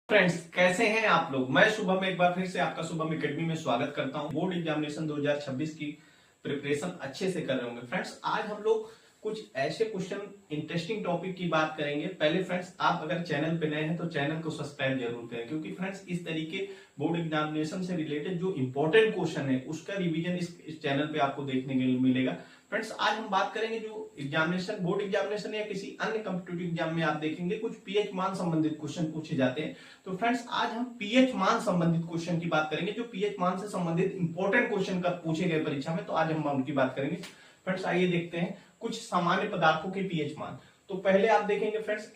Friends, कैसे हैं आप लोग। मैं शुभम एक बार फिर से आपका शुभम एकेडमी में स्वागत करता हूं। बोर्ड एग्जामिनेशन 2026 की प्रिपरेशन अच्छे से कर रहे होंगे। फ्रेंड्स, आज हम लोग कुछ ऐसे क्वेश्चन इंटरेस्टिंग टॉपिक की बात करेंगे। पहले फ्रेंड्स, आप अगर चैनल पे नए हैं तो चैनल को सब्सक्राइब जरूर करें, क्योंकि फ्रेंड्स इस तरीके बोर्ड एग्जामिनेशन से रिलेटेड जो इंपॉर्टेंट क्वेश्चन है उसका रिवीजन इस चैनल पे आपको देखने के लिए मिलेगा। फ्रेंड्स, आज हम बात करेंगे जो एग्जामिनेशन, बोर्ड एग्जामिनेशन या किसी अन्य कॉम्पिटिटिव एग्जाम में आप देखेंगे कुछ पीएच मान संबंधित क्वेश्चन पूछे जाते हैं। तो फ्रेंड्स, आज हम पीएच मान संबंधित क्वेश्चन की बात करेंगे, जो पीएच मान से संबंधित इंपॉर्टेंट क्वेश्चन का पूछे गए परीक्षा में, तो आज हम उनकी बात करेंगे। फ्रेंड्स, आइए देखते हैं कुछ सामान्य पदार्थों के पीएच मान। तो पहले आप देखेंगे फ्रेंड्स,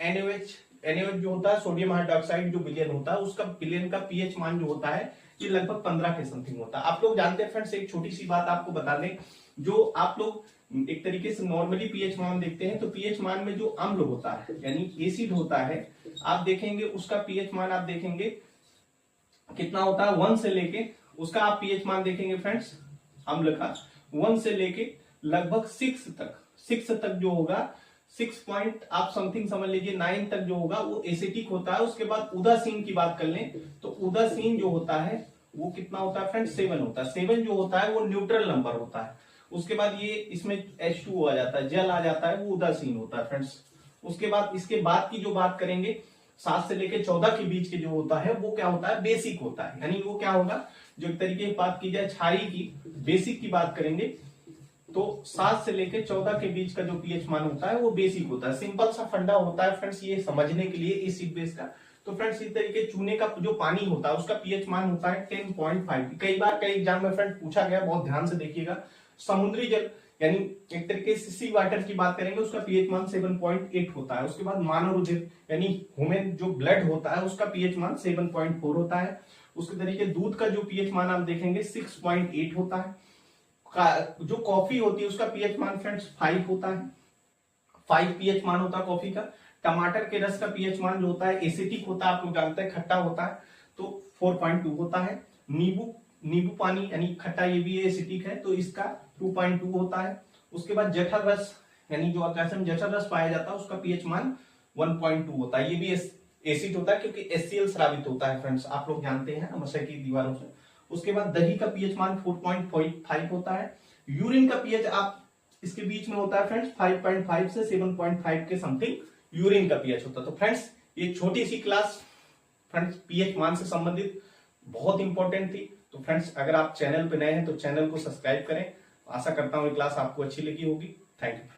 NaOH जो होता है, सोडियम हाइड्रोक्साइड जो विलयन होता है, उसका विलयन का पीएच मान जो होता है ये लगभग 15 के समथिंग होता है। आप लोग जानते हैं फ्रेंड्स, एक छोटी सी बात आपको बता दें, जो आप लोग एक तरीके से नॉर्मली पीएच मान देखते हैं, तो पीएच मान में जो अम्ल होता है यानी एसिड होता है, आप देखेंगे उसका पीएच मान आप देखेंगे कितना होता है, 1 से लेके उसका आप पीएच मान देखेंगे फ्रेंड्स, अम्ल का 1 से लेके लगभग 6 तक जो होगा, 6 पॉइंट आप समथिंग समझ लीजिए 9 तक जो होगा वो एसिटिक होता है। उसके बाद उदासीन की बात कर लें तो उदासीन जो होता है वो कितना होता है फ्रेंड्स, 7 होता है। 7 जो होता है वो न्यूट्रल नंबर होता है। उसके बाद ये इसमें H2O आ जाता है, जल आ जाता है, वो उदासीन होता है फ्रेंड्स। उसके बाद इसके बाद की जो बात करेंगे 7 से लेकर 14 के बीच के जो होता है वो क्या होता है, बेसिक होता है। यानी वो क्या होगा, जो एक तरीके की बात की जाए क्षारीय की, बेसिक की बात करेंगे तो 7 से लेकर 14 के बीच का जो पीएच मान होता है वो बेसिक होता है। सिंपल सा फंडा होता है फ्रेंड्स ये समझने के लिए एसिड बेस का। तो फ्रेंड्स, इस तरीके चूने का जो पानी होता है उसका पीएच मान होता है 10.5। कई बार कई एग्जाम में फ्रेंड्स पूछा गया, बहुत ध्यान से देखिएगा, समुद्री जल यानी एक तरीके से सी वाटर की बात करेंगे उसका पीएच मान 7.8 होता है। उसके बाद मानव रुधिर यानी ह्यूमन जो ब्लड होता है उसका पीएच मान 7.4 होता है। उसके तरीके दूध का जो पीएच मान आप देखेंगे 6.8 होता है। जो कॉफी होती है उसका पीएच मान फ्रेंड्स 5 होता है, 5 पीएच मान होता है कॉफी का। टमाटर के रस का पीएच मान जो होता है एसिटिक होता है, आप लोग जानते हैं, खट्टा होता है, तो 4.2 होता है। नींबू पानी यानी खट्टा, ये भी एसिटिक है, तो इसका 2.2 होता है। उसके बाद जठर रस यानी जो आकाश में जठर रस पाया जाता है उसका पीएच मान 1.2 होता है। ये भी एसिड होता है क्योंकि HCl स्रावित होता है फ्रेंड्स, आप लोग जानते हैं मशक की दीवारों से। उसके बाद दही का पीएच मान 4.5 होता है। यूरिन का पीएच आप इसके बीच में होता है फ्रेंड्स, 5.5 से 7.5 के समथिंग यूरिन का पीएच होता है। तो फ्रेंड्स, ये छोटी सी क्लास फ्रेंड्स पीएच मान से संबंधित बहुत इंपॉर्टेंट थी। तो फ्रेंड्स, अगर आप चैनल पे नए हैं तो चैनल को सब्सक्राइब करें। आशा करता हूं ये क्लास आपको अच्छी लगी होगी। Thank you.